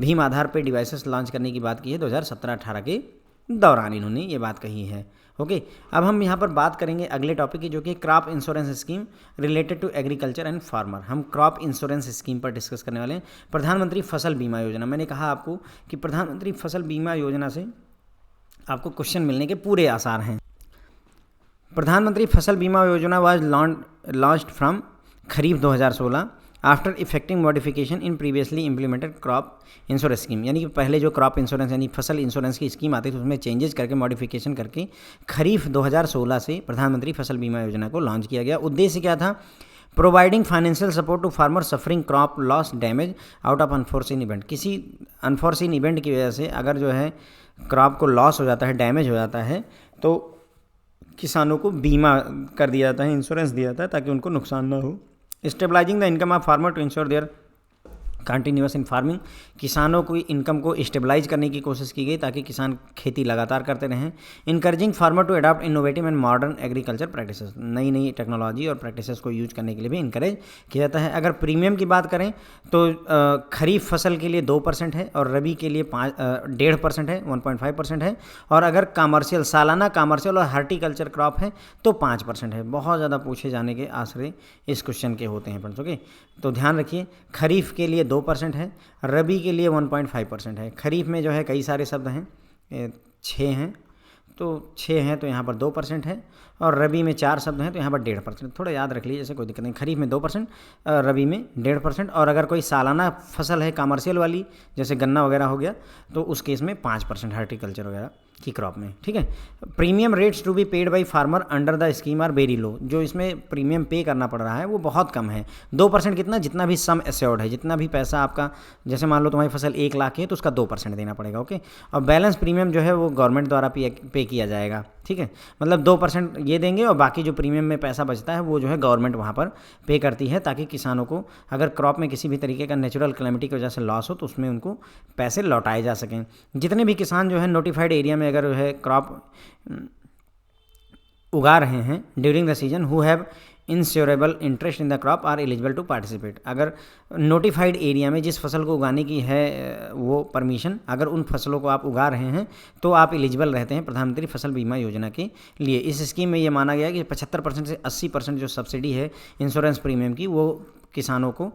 भीम आधार पे डिवाइसेस लॉन्च करने की बात की है 2017-18 के दौरान इन्होंने ये बात कही है। ओके, अब हम यहाँ पर बात करेंगे अगले टॉपिक की, जो कि crop insurance scheme related to agriculture and farmer. हम क्रॉप इंश्योरेंस स्कीम पर डिस्कस करने वाले हैं। प्रधानमंत्री फसल बीमा योजना, मैंने कहा आपको कि प्रधानमंत्री फसल बीमा योजना से आपको क्वेश्चन मिलने के पूरे आसार हैं। प्रधानमंत्री Fasal Bima Yojana was launched from kharif 2016 after effecting modification in previously implemented crop insurance scheme. यानी कि पहले जो क्रॉप इंश्योरेंस यानी फसल इंश्योरेंस की स्कीम आती थी उसमें चेंजेस करके मॉडिफिकेशन करके खरीफ 2016 से प्रधानमंत्री फसल बीमा योजना को लॉन्च किया गया। उद्देश्य क्या था? Providing financial support to farmer suffering crop loss damage out of unforeseen event. किसी अनफोर्सिन इवेंट की वजह से अगर जो है क्रॉप को लॉस हो जाता है, डैमेज हो जाता है, तो किसानों को बीमा कर दिया जाता है, इंश्योरेंस दिया जाता है ताकि उनको नुकसान ना हो। Stabilising the income of farmer to ensure their continuous in farming. किसानों की इनकम को स्टेबलाइज करने की कोशिश की गई ताकि किसान खेती लगातार करते रहें। Encouraging farmer to adopt innovative and modern agriculture practices. नई नई टेक्नोलॉजी और प्रैक्टिसेस को यूज करने के लिए भी इनकरेज किया जाता है। अगर प्रीमियम की बात करें तो खरीफ फसल के लिए 2% है और रबी के लिए 1.5% है, 1.5% है। और अगर कमर्शियल सालाना कमर्शियल और हार्टिकल्चर क्रॉप है तो 5% है। बहुत ज़्यादा पूछे जाने के आसरे इस क्वेश्चन के होते हैं फ्रेंड्स। ओके, तो ध्यान रखिए, खरीफ के लिए 2% है, रबी के लिए 1.5% है। खरीफ में जो है कई सारे शब्द हैं, 6 हैं, तो 6 हैं तो यहाँ पर 2% है, और रबी में 4 शब्द हैं तो यहाँ पर 1.5%। थोड़ा याद रख लीजिए, जैसे कोई दिक्कत नहीं। खरीफ में 2%, रबी में 1.5%। और अगर कोई सालाना फसल है कमर्शियल वाली जैसे गन्ना वगैरह हो गया तो उस केस में 5% हार्टिकल्चर वगैरह की क्रॉप में। ठीक है। Premium rates to be paid by farmer under the scheme are very low. जो इसमें प्रीमियम पे करना पड़ रहा है वो बहुत कम है। 2% कितना? जितना भी सम एश्योर्ड है, जितना भी पैसा आपका, जैसे मान लो तुम्हारी फसल 1 लाख है तो उसका 2% देना पड़ेगा। ओके, और बैलेंस प्रीमियम जो है वो गवर्नमेंट द्वारा पे किया जाएगा। ठीक है, मतलब 2% ये देंगे और बाकी जो प्रीमियम में पैसा बचता है वो जो है गवर्नमेंट वहाँ पर पे करती है, ताकि किसानों को अगर क्रॉप में किसी भी तरीके का नेचुरल कैलेमिटी की वजह से लॉस हो तो उसमें उनको पैसे लौटाए जा सकें। जितने भी किसान जो है नोटिफाइड एरिया में अगर है क्रॉप उगा रहे हैं during the season who have insurable interest in the crop are eligible to participate. अगर नोटिफाइड एरिया में जिस फसल को उगाने की है वो परमिशन, अगर उन फसलों को आप उगा रहे हैं तो आप एलिजिबल रहते हैं प्रधानमंत्री फसल बीमा योजना के लिए। इस स्कीम में ये माना गया कि 75% से 80% जो सब्सिडी है इंश्योरेंस प्रीमियम की वो किसानों को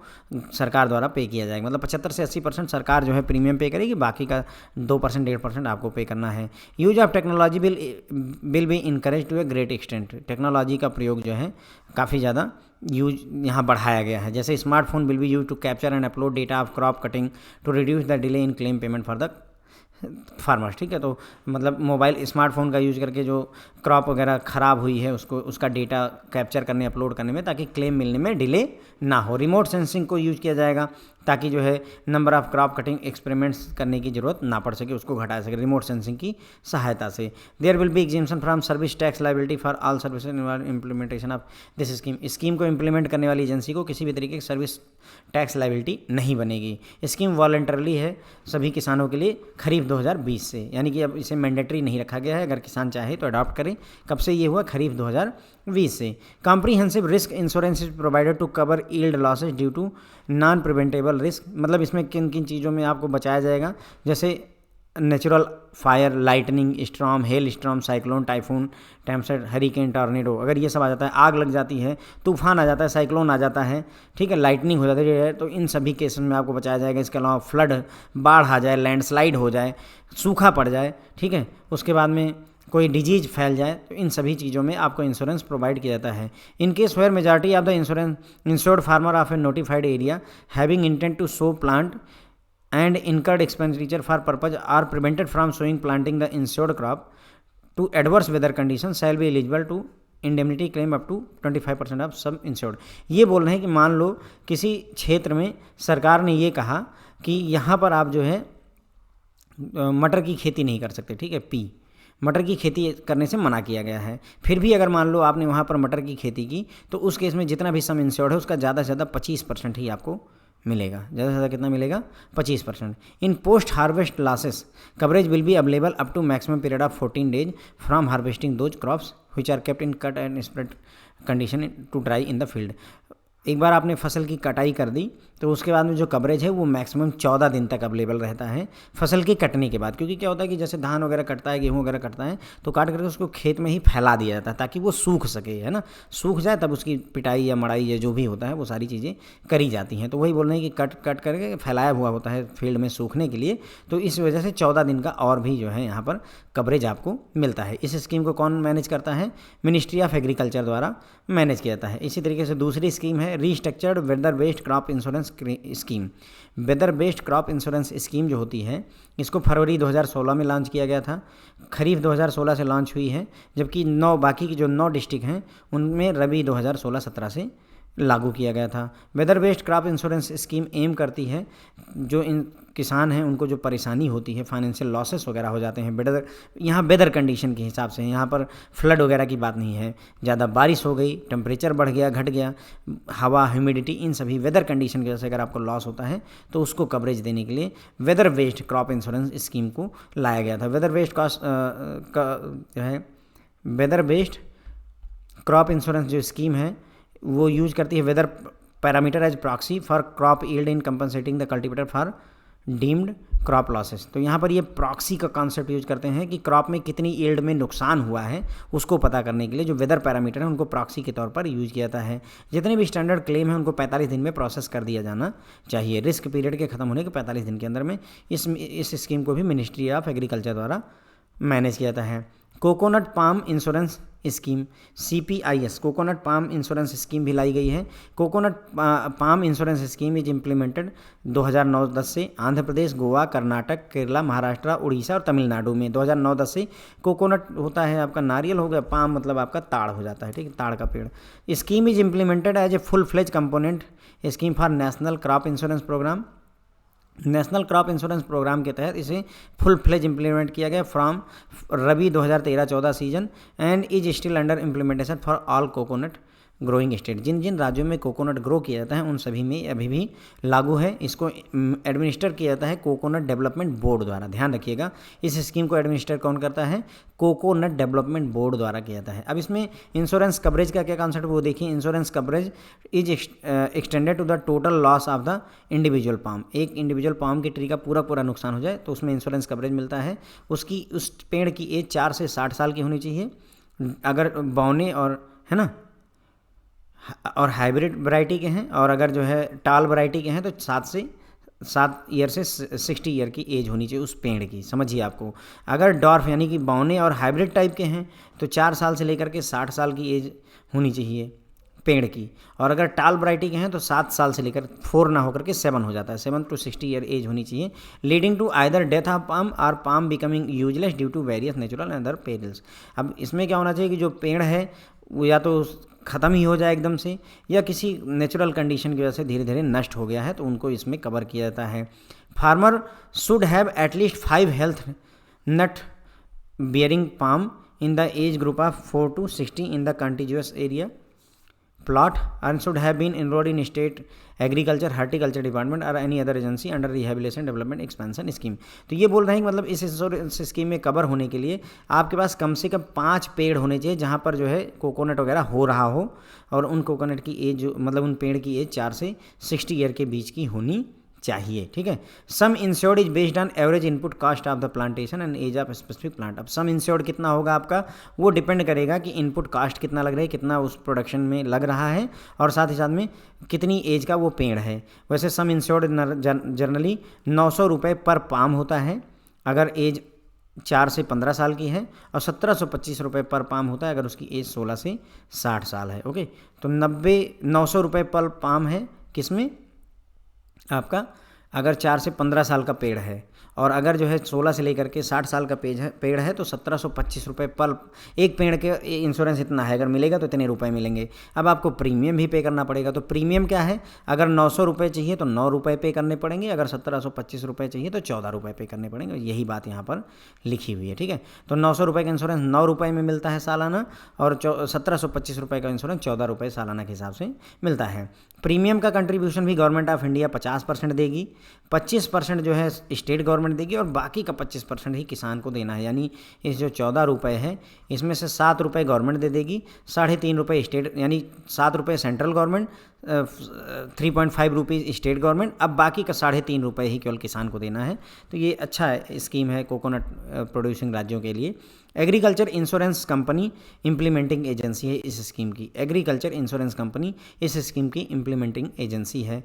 सरकार द्वारा पे किया जाएगा। मतलब 75 से 80% सरकार जो है प्रीमियम पे करेगी, बाकी का 2% 1.5% आपको पे करना है। Use of technology will be encourage to a great extent. Technology का प्रयोग जो है काफ़ी ज़्यादा यूज यहाँ बढ़ाया गया है। जैसे smartphone will be use to capture and upload data of crop cutting to reduce the delay in claim payment for the farmers. ठीक है, तो मतलब मोबाइल स्मार्टफोन का यूज़ करके जो क्रॉप वगैरह ख़राब हुई है उसको उसका डेटा कैप्चर करने अपलोड करने में, ताकि क्लेम मिलने में डिले ना हो। रिमोट सेंसिंग को यूज़ किया जाएगा ताकि जो है number of crop cutting experiments करने की ज़रूरत ना पड़ सके, उसको घटा सके रिमोट सेंसिंग की सहायता से। There will be exemption from service tax liability for all services implementation of this scheme. Scheme को इम्प्लीमेंट करने वाली एजेंसी को किसी भी तरीके की सर्विस टैक्स लायबिलिटी नहीं बनेगी। स्कीम वॉलंटरली है सभी किसानों के लिए खरीफ 2020 से, यानी कि अब इसे मैंडेटरी नहीं रखा गया है, अगर किसान चाहे तो अडॉप्ट करें। कब से ये हुआ? खरीफ 2020 से। Comprehensive risk insurance is provided to cover yield losses due to non preventable risk. मतलब इसमें किन किन चीज़ों में आपको बचाया जाएगा, जैसे natural fire, lightning storm, hail storm, cyclone, typhoon, tempest, hurricane, tornado, अगर ये सब आ जाता है, आग लग जाती है, तूफान आ जाता है, साइक्लोन आ जाता है, ठीक है, लाइटनिंग हो जाती है, तो इन सभी केसेस में आपको बचाया जाएगा। इसके अलावा फ्लड, बाढ़ आ जाए, लैंडस्लाइड हो जाए, सूखा पड़ जाए, ठीक है, उसके बाद में कोई डिजीज फैल जाए तो इन सभी चीज़ों में आपको इंश्योरेंस प्रोवाइड किया जाता है। In case where majority of the insured farmer of a notified area having intent to sow plant and incurred expenditure for purpose are prevented from sowing planting the insured crop to adverse weather conditions shall be eligible to indemnity claim up to 25% of sum insured। ये बोल रहे हैं कि मान लो किसी क्षेत्र में सरकार ने ये कहा कि यहाँ पर आप जो है मटर की खेती नहीं कर सकते, ठीक है, मटर की खेती करने से मना किया गया है। फिर भी अगर मान लो आपने वहाँ पर मटर की खेती की तो उस केस में जितना भी सम इंश्योर्ड है उसका ज़्यादा से ज़्यादा 25% ही आपको मिलेगा। ज़्यादा से ज़्यादा कितना मिलेगा? 25%। In post harvest losses coverage will be available up to maximum period of 14 days from harvesting those crops which are kept in cut and spread condition to dry in the field. एक बार आपने फसल की कटाई कर दी तो उसके बाद में जो कवरेज है वो मैक्सिमम 14 दिन तक अवेलेबल रहता है फसल के कटने के बाद। क्योंकि क्या होता है कि जैसे धान वगैरह कटता है, गेहूँ वगैरह कटता है तो काट करके उसको खेत में ही फैला दिया जाता है ताकि वो सूख सके, है ना, सूख जाए तब उसकी पिटाई या मड़ाई या जो भी होता है वो सारी चीज़ें करी जाती हैं। तो वही बोल रहे हैं कि कट करके फैलाया हुआ होता है फील्ड में सूखने के लिए, तो इस वजह से 14 दिन का और भी जो है यहाँ पर कवरेज आपको मिलता है। इस स्कीम को कौन मैनेज करता है? मिनिस्ट्री ऑफ एग्रीकल्चर द्वारा मैनेज किया जाता है। इसी तरीके से दूसरी स्कीम है restructured weather based crop insurance scheme. Weather based crop insurance scheme जो होती है इसको फरवरी 2016 में लॉन्च किया गया था, खरीफ 2016 से लॉन्च हुई है, जबकि बाकी की जो 9 डिस्ट्रिक्ट हैं उनमें रबी 2016-17 से लागू किया गया था। Weather based crop insurance scheme aim करती है जो इन किसान हैं उनको जो परेशानी होती है, फाइनेंशियल लॉसेस वगैरह हो जाते हैं यहाँ वेदर कंडीशन के हिसाब से, यहाँ पर फ्लड वगैरह की बात नहीं है, ज़्यादा बारिश हो गई, टेम्परेचर बढ़ गया, घट गया, हवा, ह्यूमिडिटी, इन सभी वेदर कंडीशन की वजह से अगर आपको लॉस होता है तो उसको कवरेज देने के लिए weather based crop insurance scheme को लाया गया था। वेदर बेस्ड जो है वेदर बेस्ड क्रॉप इंश्योरेंस जो स्कीम है वो यूज करती है weather parameter as proxy for crop yield in compensating the cultivator for deemed crop losses. तो यहाँ पर ये प्रॉक्सी का कॉन्सेप्ट यूज करते हैं कि क्रॉप में कितनी यील्ड में नुकसान हुआ है उसको पता करने के लिए जो वेदर पैरामीटर है उनको प्रॉक्सी के तौर पर यूज किया जाता है। जितने भी स्टैंडर्ड क्लेम है उनको 45 दिन में प्रोसेस कर दिया जाना चाहिए। रिस्क पीरियड के खत्म होने के 45 दिन के अंदर में इस स्कीम को भी मिनिस्ट्री ऑफ एग्रीकल्चर द्वारा मैनेज किया जाता है। Coconut palm insurance scheme CPIS coconut palm insurance scheme भी लाई गई है। Coconut palm insurance scheme is implemented 2009-10 से आंध्र प्रदेश, गोवा, कर्नाटक, केरला, महाराष्ट्र, उड़ीसा और तमिलनाडु में। 2009-10 से कोकोनट होता है आपका नारियल हो गया, पाम मतलब आपका ताड़ हो जाता है, ठीक है, ताड़ का पेड़। Scheme is implemented as a full fledge component scheme for national crop insurance programme. National crop insurance programme के तहत इसे फुल फ्लेज इम्प्लीमेंट किया गया from rabi 2013-14 season and is still under implementation for all coconut growing state. जिन जिन राज्यों में कोकोनट ग्रो किया जाता है उन सभी में अभी भी लागू है। इसको एडमिनिस्टर किया जाता है कोकोनट डेवलपमेंट बोर्ड द्वारा। ध्यान रखिएगा, इस स्कीम को एडमिनिस्टर कौन करता है? कोकोनट डेवलपमेंट बोर्ड द्वारा किया जाता है। अब इसमें इंश्योरेंस कवरेज का क्या कॉन्सेप्ट वो देखिए। Insurance coverage is extended to the total loss of the individual palm. एक इंडिविजुअल पाम की ट्री का पूरा नुकसान हो जाए तो उसमें इंश्योरेंस कवरेज मिलता है। उसकी उस पेड़ की एज 4 से 60 साल की होनी चाहिए। अगर बौने और है ना और हाइब्रिड वैरायटी के हैं, और अगर जो है टाल वैरायटी के हैं तो 7 ईयर से 60 ईयर की एज होनी चाहिए उस पेड़ की। समझिए आपको, अगर डॉर्फ यानी कि बौने और हाइब्रिड टाइप के हैं तो 4 साल से लेकर के 60 साल की एज होनी चाहिए पेड़ की, और अगर टाल वैरायटी के हैं तो 7 साल से लेकर 4 ना होकर के 7 हो जाता है, 7 to 60 ईयर एज होनी चाहिए। Leading to either death of palm और palm becoming useless due to various natural and other perils. अब इसमें क्या होना चाहिए कि जो पेड़ है वो या तो ख़त्म ही हो जाए एकदम से, या किसी नेचुरल कंडीशन की वजह से धीरे धीरे नष्ट हो गया है तो उनको इसमें कवर किया जाता है। Farmer should have at least 5 health nut bearing palm in the age group of 4 to 60 in the continuous area plot and should have been enrolled in state agriculture horticulture department और any other agency under rehabilitation development expansion scheme. तो ये बोल रहे हैं कि मतलब इस इंश्योरेंस स्कीम में कवर होने के लिए आपके पास कम से कम 5 पेड़ होने चाहिए जहाँ पर जो है कोकोनट वगैरह हो रहा हो, और उन कोकोनट की एज मतलब उन पेड़ की एज 4 से 60 ईयर के बीच की होनी चाहिए। ठीक है। Sum insured is based on average input cost of the plantation and age of specific plant. अब सम इंश्योर्ड कितना होगा आपका, वो डिपेंड करेगा कि इनपुट कॉस्ट कितना लग रहा है, कितना उस प्रोडक्शन में लग रहा है, और साथ ही साथ में कितनी एज का वो पेड़ है। वैसे सम इंश्योर्ड जनरली 900 रुपये पर पाम होता है अगर एज 4 से 15 साल की है, और 1725 रुपये पर पाम होता है अगर उसकी एज 16 से 60 साल है। ओके, तो 900 रुपये पर पाम है किसमें आपका, अगर 4 से 15 साल का पेड़ है, और अगर जो है 16 से लेकर के 60 साल का पेड़ है तो 1725 रुपये पर एक पेड़ के इंश्योरेंस इतना है, अगर मिलेगा तो इतने रुपए मिलेंगे। अब आपको प्रीमियम भी पे करना पड़ेगा, तो प्रीमियम क्या है, अगर 900 रुपये चाहिए तो 9 रुपये पे करने पड़ेंगे, अगर 1725 रुपये चाहिए तो 14 रुपये पे करने पड़ेंगे। यही बात यहाँ पर लिखी हुई है, ठीक है। तो 900 रुपये का इंश्योरेंस 9 रुपये में मिलता है सालाना, और 1725 रुपये का इंश्योरेंस 14 रुपये सालाना के हिसाब से मिलता है। प्रीमियम का कंट्रीब्यूशन भी गवर्नमेंट ऑफ इंडिया 50% देगी, 25% जो है स्टेट गवर्नमेंट देगी, और बाकी का 25% ही किसान को देना है। यानी इस जो 14 रुपये है इसमें से 7 रुपये गवर्नमेंट दे देगी, 3.5 रुपये स्टेट, यानी 7 रुपये central government, 3.5 rupees state government, अब बाकी का 3.5 रुपये ही केवल किसान को देना है। तो ये अच्छा स्कीम है कोकोनट प्रोड्यूसिंग राज्यों के लिए। Agriculture insurance company implementing agency है इस स्कीम की। एग्रीकल्चर इंश्योरेंस कंपनी इस स्कीम की इम्प्लीमेंटिंग एजेंसी है।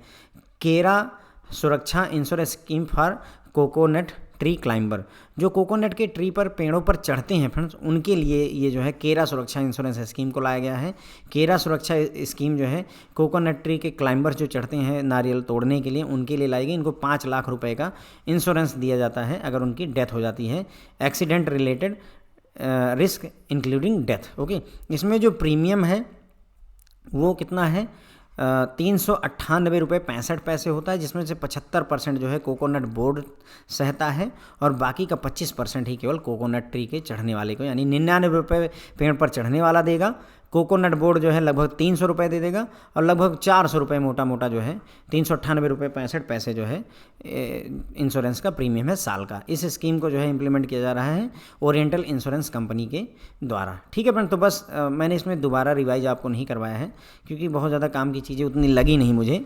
केरा सुरक्षा insurance scheme for coconut tree climber, जो कोकोनट के ट्री पर पेड़ों पर चढ़ते हैं फ्रेंड्स, उनके लिए ये जो है केरा सुरक्षा इंश्योरेंस स्कीम को लाया गया है। केरा सुरक्षा स्कीम जो है कोकोनट ट्री के क्लाइंबर जो चढ़ते हैं नारियल तोड़ने के लिए, उनके लिए लाई गई। इनको 5 लाख रुपए का इंश्योरेंस दिया जाता है अगर उनकी डेथ हो जाती है, accident related risk including death. Okay, इसमें जो प्रीमियम है वो कितना है, 398 रुपये 65 पैसे होता है, जिसमें से 75% जो है कोकोनट बोर्ड सहता है, और बाकी का 25% ही केवल कोकोनट ट्री के चढ़ने वाले को, यानी 99 रुपये पेड़ पर चढ़ने वाला देगा। कोकोनट बोर्ड जो है लगभग 300 रुपये दे देगा, और लगभग 400 रुपये मोटा मोटा जो है 398 रुपये 65 पैसे जो है इंश्योरेंस का प्रीमियम है साल का। इस स्कीम को जो है इम्प्लीमेंट किया जा रहा है ओरिएंटल इंश्योरेंस कंपनी के द्वारा, ठीक है फ्रेंड। तो बस मैंने इसमें दोबारा रिवाइज आपको नहीं करवाया है क्योंकि बहुत ज़्यादा काम की चीज़ें उतनी लगी नहीं मुझे।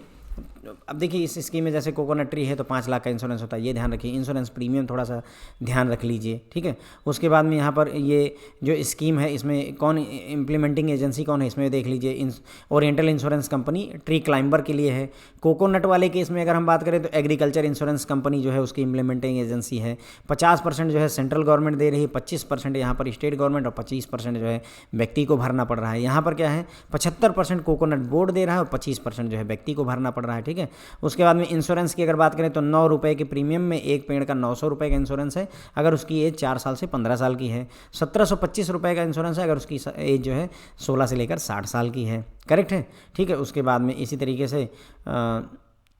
अब देखिए इस स्कीम में जैसे कोकोनट ट्री है तो 5 लाख का इंश्योरेंस होता है, ये ध्यान रखिए। इंश्योरेंस प्रीमियम थोड़ा सा ध्यान रख लीजिए, ठीक है। उसके बाद में यहाँ पर ये जो स्कीम है इसमें कौन इम्प्लीमेंटिंग एजेंसी कौन है, इसमें देख लीजिए। Oriental insurance company tree climber के लिए है। कोकोनट वाले केस में अगर हम बात करें तो एग्रीकल्चर इंश्योरेंस कंपनी जो है उसकी इम्प्लीमेंटिंग एजेंसी है। 50% जो है सेंट्रल गवर्नमेंट दे रही है, 25% यहाँ पर स्टेट गवर्नमेंट, और 25% जो है व्यक्ति को भरना पड़ रहा है। यहाँ पर क्या है, 75% कोकोनट बोर्ड दे रहा है और 25% जो है व्यक्ति को भरना पड़ रहा है, ठीक है। उसके बाद में इंश्योरेंस की अगर बात करें तो 9 रुपये के प्रीमियम में एक पेड़ का 900 रुपये का इंश्योरेंस है अगर उसकी एज 4 साल से 15 साल की है। 1725 रुपये का इंश्योरेंस है अगर उसकी एज जो है 16 से लेकर 60 साल की है, करेक्ट है, ठीक है। उसके बाद में इसी तरीके से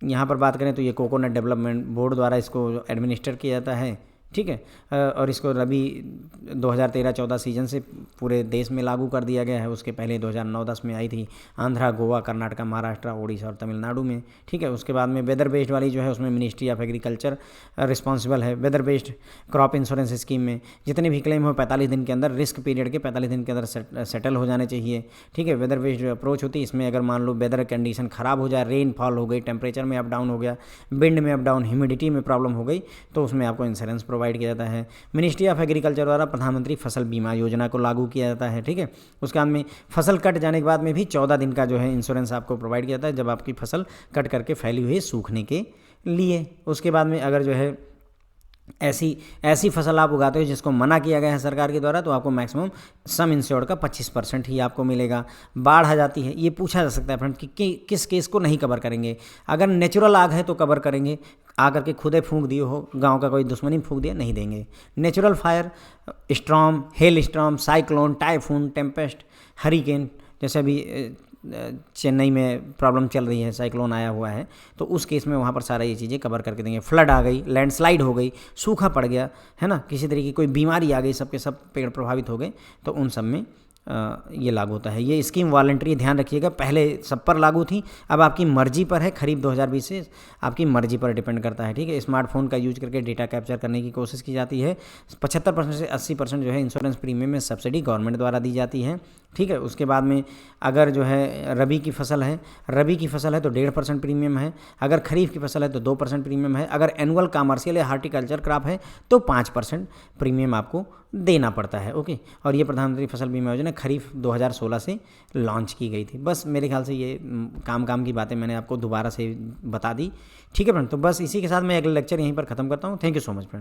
यहाँ पर बात करें तो ये कोकोनट डेवलपमेंट बोर्ड द्वारा इसको एडमिनिस्टर किया जाता है, ठीक है। और इसको रबी 2013-14 सीजन से पूरे देश में लागू कर दिया गया है। उसके पहले 2009-10 में आई थी आंध्रा, गोवा, कर्नाटक, महाराष्ट्र, ओडिशा और तमिलनाडु में, ठीक है। उसके बाद में वेदर बेस्ड वाली जो है उसमें मिनिस्ट्री ऑफ एग्रीकल्चर रिस्पॉन्सिबल है। Weather based crop insurance scheme में जितने भी क्लेम हो 45 दिन के अंदर, रिस्क पीरियड के 45 दिन के अंदर सेटल हो जाने चाहिए, ठीक है। वेदर बेस्ड अप्रोच होती है इसमें। अगर मान लो वेदर कंडीशन ख़राब हो जाए, रेनफॉल हो गई, टेम्परेचर में अप डाउन हो गया, विंड में अप डाउन, ह्यूमिडिटी में प्रॉब्लम हो गई, तो उसमें आपको इंश्योरेंस प्रोवाइड किया जाता है। मिनिस्ट्री ऑफ एग्रीकल्चर द्वारा प्रधानमंत्री फसल बीमा योजना को लागू किया जाता है, ठीक है। उसके बाद में फसल कट जाने के बाद में भी 14 दिन का जो है इंश्योरेंस आपको प्रोवाइड किया जाता है जब आपकी फसल कट करके फैली हुई है सूखने के लिए। उसके बाद में अगर जो है ऐसी फसल आप उगाते हो जिसको मना किया गया है सरकार के द्वारा, तो आपको मैक्सिमम सम इंश्योर्ड का 25% ही आपको मिलेगा। बाढ़ आ जाती है, ये पूछा जा सकता है फ्रेंड कि किस केस को नहीं कवर करेंगे। अगर नेचुरल आग है तो कवर करेंगे, आकर के खुदे फूंक दिए हो, गांव का कोई दुश्मनी फूंक दिया, नहीं देंगे। Natural fire, storm, hail storm, cyclone, typhoon, Tempest, hurricane, जैसे अभी चेन्नई में प्रॉब्लम चल रही है, साइक्लोन आया हुआ है, तो उस केस में वहाँ पर सारा ये चीज़ें कवर करके देंगे। फ्लड आ गई, लैंडस्लाइड हो गई, सूखा पड़ गया है ना, किसी तरीके की कोई बीमारी आ गई, सबके सब पेड़ प्रभावित हो गए, तो उन सब में ये लागू होता है। ये स्कीम वॉलंटरी, ध्यान रखिएगा, पहले सब पर लागू थी, अब आपकी मर्जी पर है। खरीफ 2020 से आपकी मर्जी पर डिपेंड करता है, ठीक है। स्मार्टफोन का यूज करके डेटा कैप्चर करने की कोशिश की जाती है। 75% से 80% जो है इंश्योरेंस प्रीमियम में सब्सिडी गवर्नमेंट द्वारा दी जाती है, ठीक है। उसके बाद में अगर जो है रबी की फसल है तो 1.5% प्रीमियम है। अगर खरीफ की फसल है तो 2% प्रीमियम है। अगर एनुअल कमर्शियल या हार्टिकल्चर क्रॉप है तो 5% प्रीमियम आपको देना पड़ता है, ओके। और ये प्रधानमंत्री फसल बीमा योजना खरीफ 2016 से लॉन्च की गई थी। बस मेरे ख्याल से ये काम की बातें मैंने आपको दोबारा से बता दी, ठीक है फ्रेंड। तो बस इसी के साथ मैं अगले लेक्चर यहीं पर ख़त्म करता हूँ। Thank you so much friend.